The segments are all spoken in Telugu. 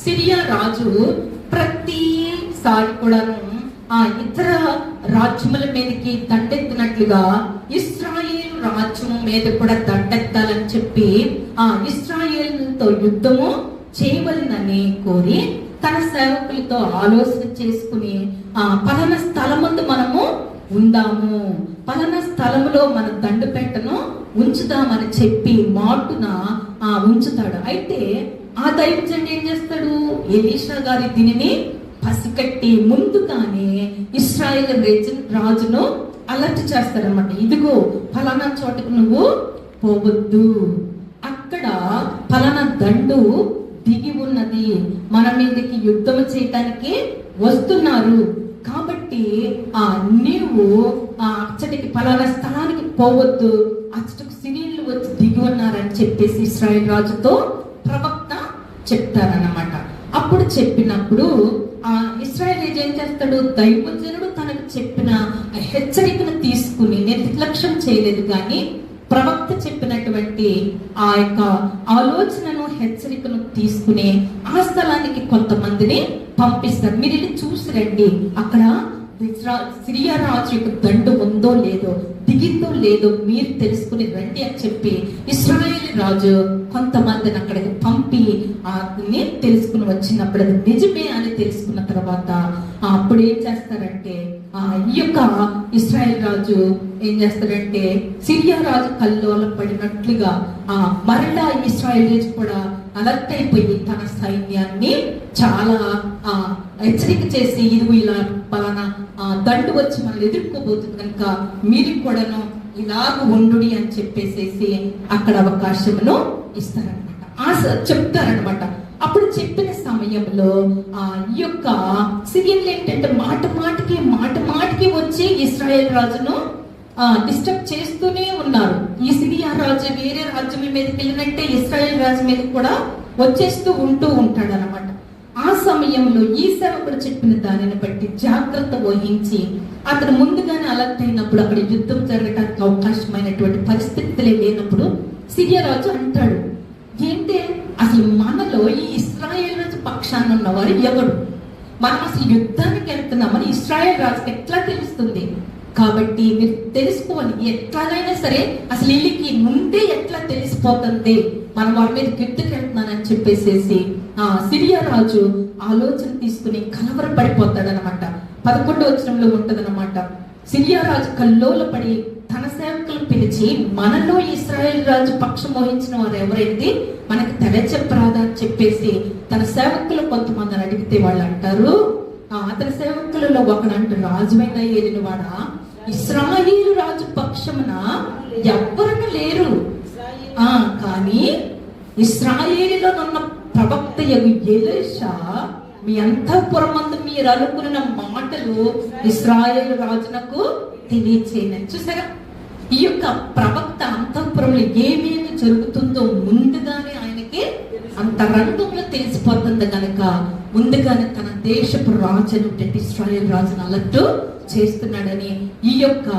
సిరియా రాజు ప్రతిసారి కూడాను ఆ ఇతర రాజ్యముల మీదకి దండెత్తినట్లుగా ఇశ్రాయేలు రాజ్యం మీద కూడా దండెత్తాలని చెప్పి ఆ ఇశ్రాయేలుతో యుద్ధము చేయవలనని కోరి తన సేవకులతో ఆలోచన చేసుకుని పలానా స్థలమందు మనము ఉందాము, పలానా స్థలములో మన దండుపెట్టను ఉంచుదామని చెప్పి మాటున ఉంచుతాడు. అయితే ఆ దైవజనుడు ఏం చేస్తాడు? ఎలీషా గారి దీనిని పసికట్టి ముందుగానే ఇశ్రాయేలు రాజును అలర్ట్ చేస్తాడనమాట. ఇదిగో ఫలానా చోటకు నువ్వు పోవద్దు, అక్కడ ఫలానా దండు దిగి ఉన్నది, మన మీదకి యుద్ధం చేయటానికి వస్తున్నారు, కాబట్టి నీవు అచ్చటికి ఫలానా స్థలానికి పోవద్దు, అచ్చటికి సిరియన్లు వచ్చి దిగి ఉన్నారని చెప్పేసి ఇశ్రాయేల్ రాజుతో ప్రవక్త చెప్తారన్నమాట. అప్పుడు చెప్పినప్పుడు ఇశ్రాయేల్ ఏం చేస్తాడు? దైవజనుడు తనకు చెప్పిన హెచ్చరికను తీసుకుని నిర్లక్ష్యం చేయలేదు, కానీ ప్రవక్త చెప్పినటువంటి ఆ యొక్క ఆలోచనను హెచ్చరికను తీసుకుని ఆ స్థలానికి కొంతమందిని పంపిస్తారు. మీరు ఇది చూసి రండి, అక్కడ సిరియా రాజు యొక్క దండు ఉందో లేదో, దిగిందో లేదో మీరు తెలుసుకుని రండి అని చెప్పి ఇశ్రాయేలు రాజు కొంతమందిని అక్కడికి పంపి అన్ని తెలుసుకుని వచ్చినప్పుడు అది నిజమే అని తెలుసుకున్న తర్వాత అప్పుడు ఏం చేస్తారంటే ఈ యొక్క ఇశ్రాయేల్ రాజు ఏం చేస్తాడంటే సిరియా రాజు కల్లోలం పడినట్లుగా మరలా ఇశ్రాయేల్ రాజు కూడా అలర్ట్ అయిపోయి తన సైన్యాన్ని చాలా హెచ్చరిక చేసి ఇదిగో ఇలా పలానా దండు వచ్చి మనల్ని ఎదుర్కోబోతుంది కనుక మీరు కూడాను ఇలాగ ఉండుడి అని చెప్పేసేసి అక్కడ అవకాశమును ఇస్తారనమాట, చెప్తారనమాట. అప్పుడు చెప్పిన సమయంలో ఈ యొక్క సిరియన్లు ఏంటంటే మాట మాటికి వచ్చి ఇశ్రాయేల్ రాజును డిస్టర్బ్ చేస్తూనే ఉన్నారు. ఈ సిరియా రాజు వేరే రాజ్యం మీదకి వెళ్ళినట్టే ఇశ్రాయేల్ రాజు మీద కూడా వచ్చేస్తూ ఉంటాడు అనమాట. ఆ సమయంలో ఈ సేవకుడు చెప్పిన దానిని బట్టి జాగ్రత్త వహించి అతను ముందుగానే అలర్ట్ అయినప్పుడు అక్కడ యుద్ధం జరగడానికి అవకాశమైనటువంటి పరిస్థితులే లేనప్పుడు సిరియా రాజు అంటాడు, ఏంటి అసలు మనలో ఈ ఇశ్రాయేల్ రాజు పక్షాన ఉన్నవారు ఎవరు? మనం అసలు యుద్ధానికి వెళ్తున్నామని ఇశ్రాయేల్ రాజుకి ఎట్లా తెలుస్తుంది? కాబట్టి మీరు తెలుసుకోవాలి, ఎట్లాగైనా సరే అసలు వీళ్ళకి ముందే ఎట్లా తెలిసిపోతుంది మనం వారి మీద యుద్ధకి వెళ్తున్నానని చెప్పేసేసి సిరియా రాజు ఆలోచన తీసుకుని కలవరపడిపోతాడు అనమాట. 11వ వచనంలో ఉంటదన్నమాట. సిరియా రాజు కల్లోలపడి తన సేవకులను పిలిచి, మనలో ఇశ్రాయేల్ రాజు పక్షం వహించిన వారు ఎవరైతే మనకి తెలియచెప్పరాదా అని చెప్పేసి తన సేవకులు కొంతమందిని అడిగితే వాళ్ళు అంటారు, అతని సేవకులలో ఒకడంటూ రాజువైన ఏలిన వాడా, ఇశ్రాయేలు రాజు పక్షమున ఎవ్వరూ లేరు, కానీ ఇశ్రాయేలులో ఉన్న ప్రవక్త ఎలీషా మీ అంతఃపురమందు మీరు అనుకున్న మాటలు ఇశ్రాయేలు రాజునకు తెలియచేయని. చూసారా, ఈ యొక్క ప్రవక్త అంతఃపురంలో ఏమేమి జరుగుతుందో ముందుగానే ఆయనకి అంత రంగంలో తెలిసిపోతుంది కనుక ముందుగానే తన దేశపు రాజును ఇశ్రాయేల్ రాజును అలర్ట్ చేస్తున్నాడని ఈ యొక్క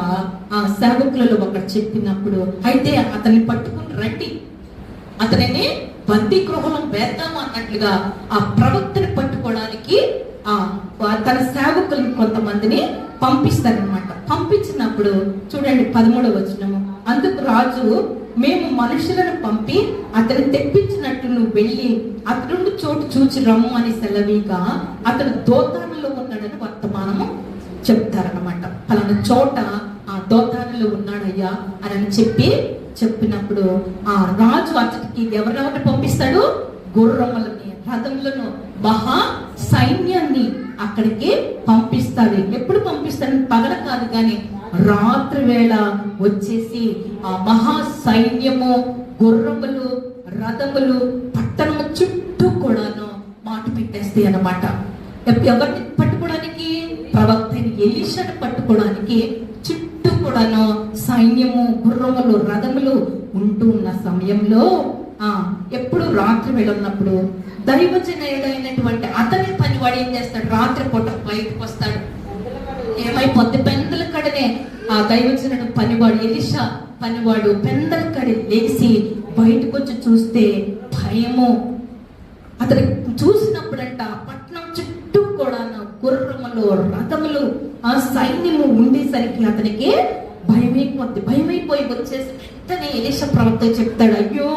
సేవకులలో ఒకటి చెప్పినప్పుడు, అయితే అతన్ని పట్టుకుని రండి, అతనిని బందీ గృహంలో వేద్దాము అన్నట్లుగా ఆ ప్రవక్తని పట్టుకోవడానికి తన సేవకులను కొంతమందిని పంపిస్తారనమాట. పంపించినప్పుడు చూడండి 13వ వచనము, అందుకు రాజు, మేము మనుషులను పంపి అతను తెప్పించినట్టు నువ్వు వెళ్ళి అతడు చోటు చూచి రమ్ము అని సెలవిగా అతను దోతానులో ఉన్నాడని వర్తమానము చెప్తారనమాట. పలానా చోట దోతానులో ఉన్నాడయ్యా అని చెప్పినప్పుడు రాజు అతడికి ఎవరెవరిని పంపిస్తాడు? గుర్రములని, రథములను, మహా సైన్యాన్ని అక్కడికి పంపిస్తాడు. ఎప్పుడు పంపిస్తాడు? పగల కాదు కానీ రాత్రి వేళ వచ్చేసి ఆ మహా సైన్యము, గుర్రములు, రథములు పట్టణము చుట్టూ కూడాను మాట పెట్టేస్తాయి అన్నమాట. ఎవరిని పట్టుకోవడానికి? ప్రవక్త ఎలీషాను పట్టుకోవడానికి చుట్టూ కూడాను సైన్యము, గుర్రములు, రథములు ఉంటూ ఉన్న సమయంలో ఎప్పుడు రాత్రి వెళ్ళినప్పుడు దైవజనుడైనటువంటి అతని పనివాడు ఏం చేస్తాడు? రాత్రి పూట బయటకు వస్తాడు. ఏమైపోద్ది? పెందల కడనే ఆ దైవజనుడు పనివాడు ఎలీషా పనివాడు పెందల కడి లేచి బయటకు వచ్చి చూస్తే భయము. అతను చూసినప్పుడు చూశాడంట, ఆ పట్టణం చుట్టూ కూడా గుర్రములు, రథములు, ఆ సైన్యము ఉండేసరికి అతనికి భయమైపోయి వచ్చేసి వెంటనే ఎలీషా ప్రవక్త చెప్తాడు, అయ్యో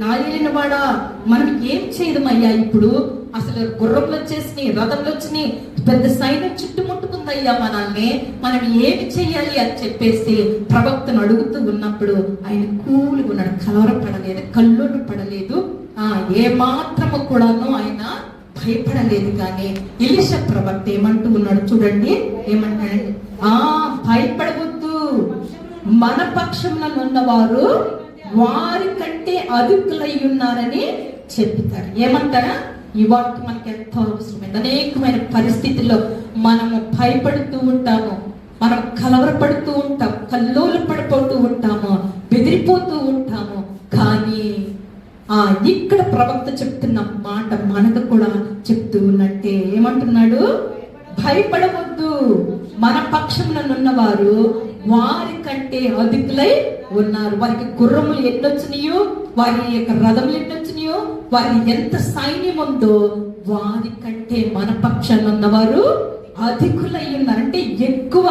నా ఏలినవాడా, మనం ఏం చేయదమయ్యా, ఇప్పుడు అసలు గుర్రములు వచ్చేసినాయి, రథములు వచ్చినాయి, పెద్ద సైన్యం చుట్టుముట్టుకుందయ్యా మనల్ని, మనం ఏమి చెయ్యాలి అని చెప్పేసి ప్రవక్తను అడుగుతూ ఉన్నప్పుడు ఆయన కూలుగా ఉన్నాడు, కలవరపడలేదు, కల్లోలు పడలేదు, ఏ మాత్రము కూడాను ఆయన భయపడలేదు. కానీ ఎలీషా ప్రవక్త ఏమంటూ ఉన్నాడు చూడండి, ఏమంటాడండి, భయపడవద్దు, మన పక్షంలో ఉన్నవారు వారి కంటే అధికులై ఉన్నారని చెప్తారు. ఏమంటారా? ఈ వాక్యం మనకి ఎంతో అవసరమైంది. అనేకమైన పరిస్థితుల్లో మనము భయపడుతూ ఉంటాము, మనం కలవరపడుతూ ఉంటాం, కల్లోలు పడిపోతూ ఉంటాము, బెదిరిపోతూ ఉంటాము. కానీ ఇక్కడ ప్రవక్త చెప్తున్న మాట మనకు కూడా చెప్తూ ఉన్నట్టే. ఏమంటున్నాడు? భయపడవద్దు, మన పక్షంలో ఉన్నవారు వారి కంటే అధికులై ఉన్నారు. వారికి గుర్రములు ఎన్నొచ్చినాయో, వారి యొక్క రథములు ఎన్నొచ్చినాయో, వారి ఎంత సైన్యం ఉందో వారి కంటే మన పక్షాన ఉన్నవారు అధికులై ఉన్నారు, అంటే ఎక్కువ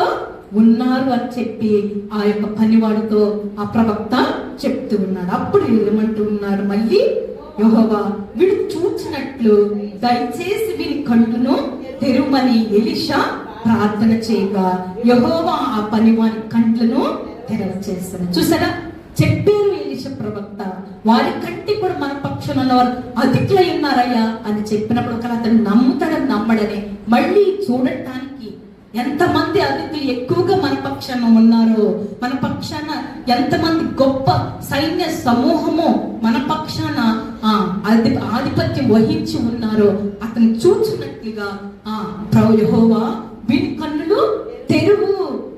ఉన్నారు అని చెప్పి ఆ యొక్క పనివాడితో ఆ ప్రవక్త చెప్తూ ఉన్నాడు. అప్పుడు ఏమంటూ ఉన్నారు మళ్ళీ, యెహోవా వీడు చూచినట్లు దయచేసి వీరి కళ్ళును తెరుమని ఎలీషా ప్రార్థన చేయగా యెహోవా ఆ పనివాని కండ్లను తెరవచేస్తాను. చూసారా, చెప్పారు ఎలీషా ప్రవక్త, వారి కంటే కూడా మన పక్షంలో ఉన్నవారు అధికులై ఉన్నారయ్యా అని చెప్పినప్పుడు ఒకవేళ అతను నమ్ముతాడని నమ్మడని మళ్ళీ చూడటానికి ఎంతమంది అధికులు ఎక్కువగా మన పక్షాన ఉన్నారో, మన పక్షాన ఎంతమంది గొప్ప సైన్య సమూహము మన పక్షాన ఆధిపత్యం వహించి ఉన్నారో అతను చూచినట్లుగా ప్రభు యెహోవా వీని కన్నులు తెరువు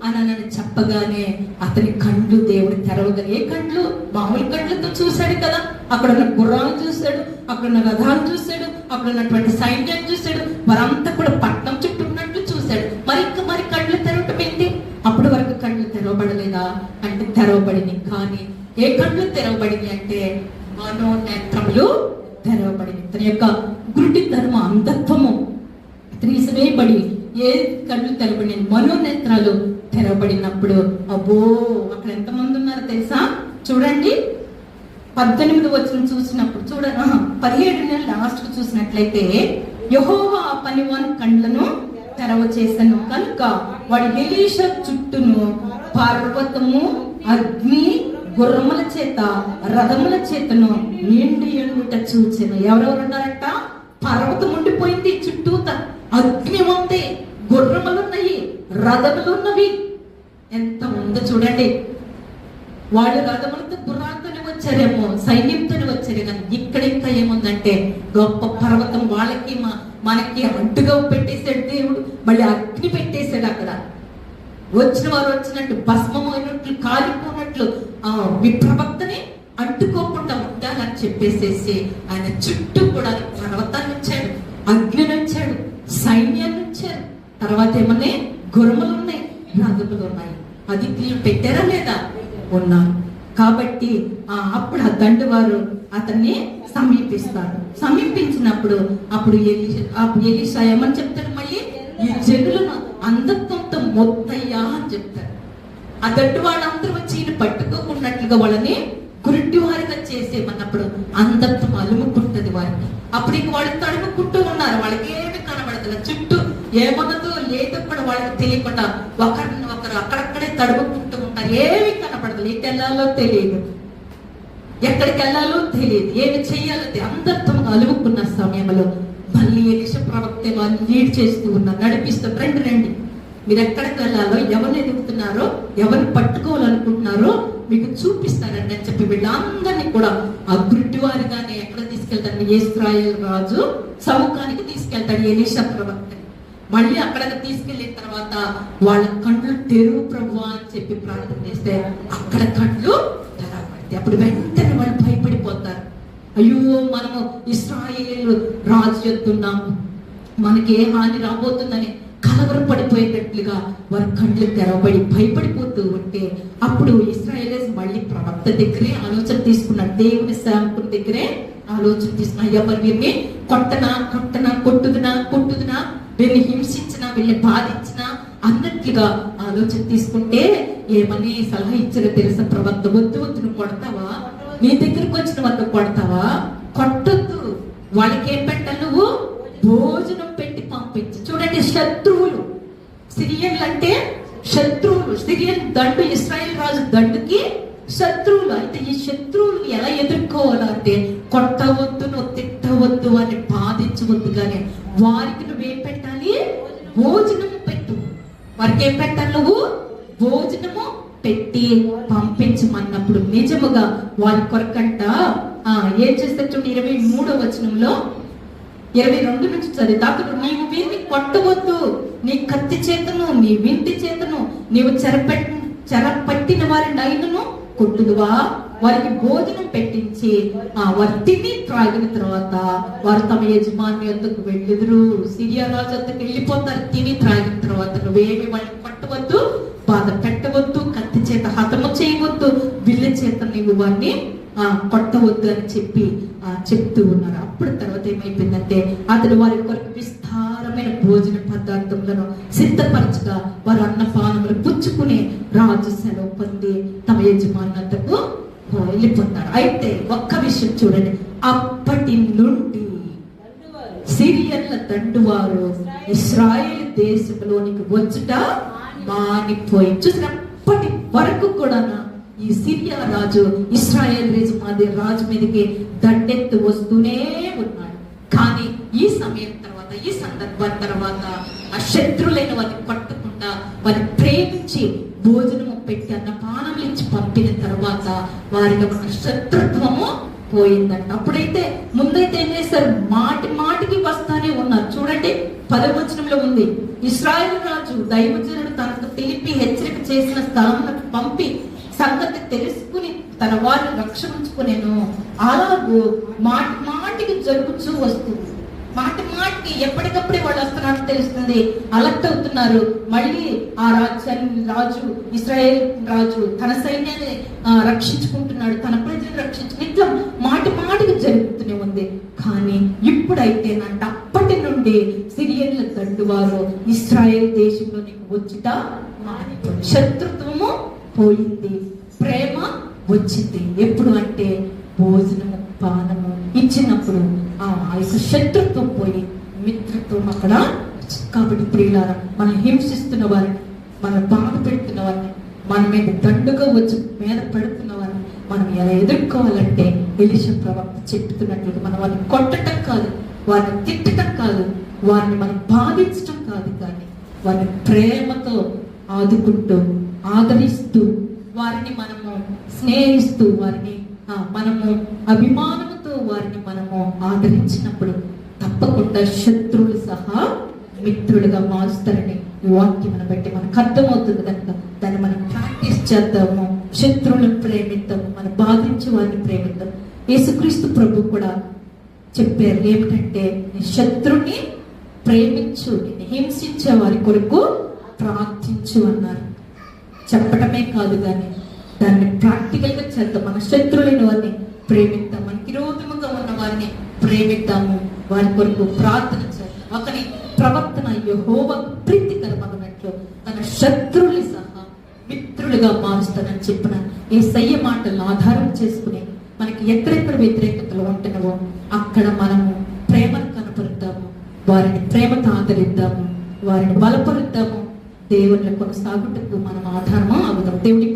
అని చెప్పగానే అతని కండ్లు దేవుడు తెరవగా, ఏ కండ్లు? మామూలు కండ్లతో చూశాడు కదా, అక్కడ ఉన్న గుర్రాలు చూశాడు, అక్కడ ఉన్న రథాలు చూశాడు, అక్కడ ఉన్నటువంటి సైన్యాన్ని చూశాడు, వారంతా కూడా పట్నం చుట్టూ ఉన్నట్లు చూశాడు. మరి కళ్ళు తెరవటం ఏంటి? అప్పటి వరకు కళ్ళు తెరవబడలేదా అంటే తెరవబడింది. కానీ ఏ కళ్ళు తెరవబడింది అంటే మనోనేత్రములు తెరవబడింది. తన యొక్క గురుడితనము, అంధత్వము తీసివేయబడి ఏ కళ్ళు తెరవబడి మనోనేత్రాలు తెరవబడినప్పుడు అబ్బో అక్కడ ఎంతమంది ఉన్నారో తెలుసా? చూడండి, 18 వచనం చూసినప్పుడు 17 లాస్ట్ చూసినట్లయితే, యెహోవా ఆ పనివాని కండ్లను తెరవ చేశాను కనుక వాడి ఎలీషా చుట్టూను పర్వతము, అగ్ని, గుర్రముల చేత, రథముల చేతను నిండి ఉండుట చూచెను. ఎవరెవరు ఉన్నారంట? పర్వతం ఉండిపోయింది చుట్టూత, అగ్ని ఉంది, గుర్రములు ఉన్నాయి, రథములు ఉన్నవి. ఎంత ఉందో చూడండి. వాళ్ళు రథములతో గుర్రాలతోనే వచ్చారేమో, సైన్యంతోనే వచ్చారు. కానీ ఇక్కడ ఇంకా ఏముందంటే గొప్ప పర్వతం వాళ్ళకి మనకి అడ్డుగా పెట్టేశాడు దేవుడు. మళ్ళీ అగ్ని పెట్టేశాడు. అక్కడ వచ్చిన వారు వచ్చినట్టు భస్మమైనట్లు, కాలిపోయినట్లు ప్రవక్తని అంటుకోకుండా ఉండాలని చెప్పేసేసి ఆయన చుట్టూ కూడా పర్వతాన్ని ఉంచాడు, అగ్నిని ఉంచాడు, సైన్యాన్ని ఉంచారు. తర్వాత ఏమన్నా గుర్రములు ఉన్నాయి, రథములు ఉన్నాయి. అది పెట్టారా లేదా? ఉన్నారు. కాబట్టి అప్పుడు ఆ దండు వారు అతన్ని సమీపిస్తారు. సమీపించినప్పుడు అప్పుడు ఎలీషా ఏమని చెప్తాడు? మళ్ళీ ఈ జనులను అంధత్వంతో మొత్తయ్యా అని చెప్తారు. ఆ దండు వాళ్ళందరూ వచ్చి ఈయన పట్టుకోకున్నట్లుగా వాళ్ళని గురుడి వారిగా చేసేమన్నప్పుడు అంధత్వం అలుముకుంటది వారికి. అప్పుడు ఇంక వాళ్ళు తడుముకుంటూ ఉన్నారు, వాళ్ళకి ఏమి కనబడదు, చుట్టూ ఏమన్నదో లేదో కూడా వాళ్ళకి తెలియకుండా ఒకరిని ఒకరు అక్కడక్కడే తడుముకుంటూ ఉంటారు. ఏమి కనబడదు, ఎటు వెళ్ళాలో తెలియదు, ఎక్కడికి వెళ్ళాలో తెలియదు, ఏమి చెయ్యాలో అంధత్వం అలుముకున్న సమయంలో మళ్ళీ ఎలీషా ప్రవక్త వాళ్ళు లీడ్ చేస్తూ ఉన్నారు, నడిపిస్తూ రండి మీరు ఎక్కడికి వెళ్ళాలో, ఎవరిని ఎదుగుతున్నారో, ఎవరిని పట్టుకోవాలనుకుంటున్నారో మీకు చూపిస్తారండి అని చెప్పి వీళ్ళందరినీ కూడా ఆ గుడ్డి వారిగానే ఎక్కడ తీసుకెళ్తాడు? ఇశ్రాయేలు రాజు సముఖానికి తీసుకెళ్తాడు ఎలీషా ప్రవక్తని. మళ్ళీ అక్కడికి తీసుకెళ్ళిన తర్వాత వాళ్ళ కళ్ళు తెరువు ప్రభువా అని చెప్పి ప్రార్థన చేస్తే అక్కడ కళ్ళు తెరవబడతాయి. అప్పుడు వెంటనే వాళ్ళు భయపడిపోతారు. అయ్యో మనము ఇశ్రాయేలు రాజు చెప్తున్నాము, మనకి ఏ హాని రాబోతుందని కలవరపడిపోయేటట్లుగా వారి కళ్ళు తెరవబడి భయపడిపోతూ ఉంటే అప్పుడు ఇశ్రాయేలీస్ మళ్ళీ ప్రవక్త దగ్గరే ఆలోచన తీసుకున్నారు, దేవుని సేవకుని దగ్గరే ఆలోచన తీసుకున్నారు. ఎవరు వీరిని కొట్టనా కొట్టుదునా వీళ్ళని హింసించినా, వీళ్ళని బాధించినా అన్నట్లుగా ఆలోచన తీసుకుంటే ఏమని సలహా ఇచ్చారో తెలుసా? ప్రవక్త, వద్దు వద్దు, నువ్వు కొడతావా? నీ దగ్గరకు వచ్చిన వద్ద కొడతావా? కొట్టొద్దు. వాళ్ళకి ఏం పెట్టాలి? నువ్వు భోజనం పెట్టి పంపించు. చూడండి, శత్రువులు సిరియన్లు అంటే శత్రువులు. సిరియన్ దండు, ఇశ్రాయేల్ రాజు దండుకి శత్రువులు. అయితే ఈ శత్రువులు ఎలా ఎదుర్కోవాలంటే కొట్టవద్దు, నువ్వు తిట్టవద్దు, అని బాధించవద్దు, కానీ వారికి నువ్వేం పెట్టాలి? భోజనము పెట్టు. వారికి ఏం పెట్టాలి? నువ్వు భోజనము పెట్టి పంపించమన్నప్పుడు నిజముగా వారి కొరకంట ఏం చేస్తే చూడండి, 23వ వచనంలో 22 నుంచి చదివితే, నీవు వీరిని కొట్టవద్దు, నీ కత్తి చేతను, నీ వింటి చేతను నీవు చెరపట్టిన వారిని అయినను కొట్టుదువా? వారికి భోజనం పెట్టించి వారు తిని త్రాగిన తర్వాత వారు తమ యజమాని వద్దకు వెళ్ళుదురు. సిరియా రాజు వద్దకు వెళ్ళిపోతారు తిని త్రాగిన తర్వాత. నువ్వేమి వాళ్ళని కొట్టవద్దు, బాధ పెట్టవద్దు, కత్తి చేత హతము చేయవద్దు, విల్ల చేత నీవు వారిని కొట్టవద్దు అని చెప్తూ ఉన్నారు. అప్పుడు తర్వాత ఏమైపోయిందంటే, అతడు వారి కొరకు విస్తారమైన భోజన పదార్థములను సిద్ధపరచగా వారు అన్నపానములు పుచ్చుకుని రాజు సెలవు పొంది తమ యజమాని వద్దకు వెళ్ళిపోతారు. అయితే ఒక్క విషయం చూడండి, అప్పటి నుండి సిరియన్ల దండువారు ఇశ్రాయేలు దేశంలోనికి వచ్చుట మానిపోయి. చూసినప్పటి వరకు కూడా ఈ సిరియా రాజు ఇశ్రాయేల్ రాజు మీదకి దండెత్తు వస్తూనే ఉన్నాడు. కానీ ఈ సమయం తర్వాత, ఈ సందర్భం తర్వాత ఆ శత్రులైన వారిని కొట్టకుండా వారిని ప్రేమించి భోజనము పెట్టి అన్నపానములు ఇచ్చి పంపిన తర్వాత వారిలో ఉన్న శత్రుత్వము పోయిందంట. అప్పుడైతే ముందైతే ఏం చేశారు? మాటి మాటికి వస్తానే ఉన్నారు. చూడండి, 10వ వచనంలో ఉంది, ఇశ్రాయేలు రాజు దైవజనుడు తనకు తెలిపి హెచ్చరిక చేసిన స్థలములకు పంపి సంగతి తెలుసుకుని తన వారిని రక్షించుకునేను. అలాగూ మాటి మాటికి జరుగుతూ వస్తుంది. మాటి మాటికి ఎప్పటికప్పుడే వాళ్ళు వస్తున్నట్టు తెలుస్తుంది, అలర్ట్ అవుతున్నారు. మళ్ళీ ఆ రాజు ఇశ్రాయేల్ రాజు తన సైన్యాన్ని రక్షించుకుంటున్నాడు, తన ప్రజలను రక్షించుకుని, ఇట్లా మాటి మాటికి జరుగుతూనే ఉంది. కానీ ఇప్పుడైతేనంట అప్పటి నుండి సిరియన్ల దండువారు ఇశ్రాయేల్ దేశంలోనికి వచ్చుట మానిపోయింది. శత్రుత్వము పోయింది, ప్రేమ వచ్చింది. ఎప్పుడు అంటే భోజనము పానము ఇచ్చినప్పుడు ఆ యొక్క శత్రుత్వం పోయి మిత్రత్వం అక్కడ. కాబట్టి ప్రియులారా, మనం హింసిస్తున్న వారిని, మనం బాధ పెడుతున్న వారిని, మన మీద దండుగా వచ్చి మీద పెడుతున్న వారిని మనం ఎలా ఎదుర్కోవాలంటే ఎలీషా ప్రవక్త చెప్తున్నట్లుగా మనం వారిని కొట్టడం కాదు, వారిని తిట్టడం కాదు, వారిని మనం బాధించడం కాదు, కానీ వారిని ప్రేమతో ఆదుకుంటూ ఆదరిస్తూ వారిని మనము స్నేహిస్తూ వారిని మనము అభిమానంతో వారిని మనము ఆదరించినప్పుడు తప్పకుండా శత్రువులు సహా మిత్రులుగా మారుస్తారని ఈ వాక్యం బట్టి మనకు అర్థమవుతుంది. కనుక దాన్ని మనం ప్రాక్టీస్ చేద్దాము. శత్రువులను ప్రేమిద్దాము, మనం బాధించి వారిని ప్రేమిద్దాం. యేసుక్రీస్తు ప్రభు కూడా చెప్పారు ఏమిటంటే, శత్రుని ప్రేమించు, హింసించే వారి కొరకు ప్రార్థించు అన్నారు. చెప్పటమే కాదు, కానీ దాన్ని ప్రాక్టికల్ గా చేద్దాం. మన శత్రువులైన వారిని ప్రేమిద్దాం, మనకి విరోధముగా ఉన్న వారిని ప్రేమిద్దాము, వారి కొరకు ప్రార్థన చేద్దాం. ఒకని ప్రవర్తన యెహోవాకు ప్రీతికరమన్నట్లు తన శత్రువులు సహా మిత్రులుగా మారుస్తానని చెప్పిన యేసయ్య మాటలను ఆధారం చేసుకుని మనకి ఎక్కడెక్కడ వ్యతిరేకతలు ఉంటున్నావో అక్కడ మనము ప్రేమను కనపరుద్దాము, వారిని ప్రేమతో ఆదరిద్దాము, వారిని బలపరుద్దాము. దేవుళ్ళ కొనసాగుటకు మనం ఆధారమా అవుదాం. దేవుడికి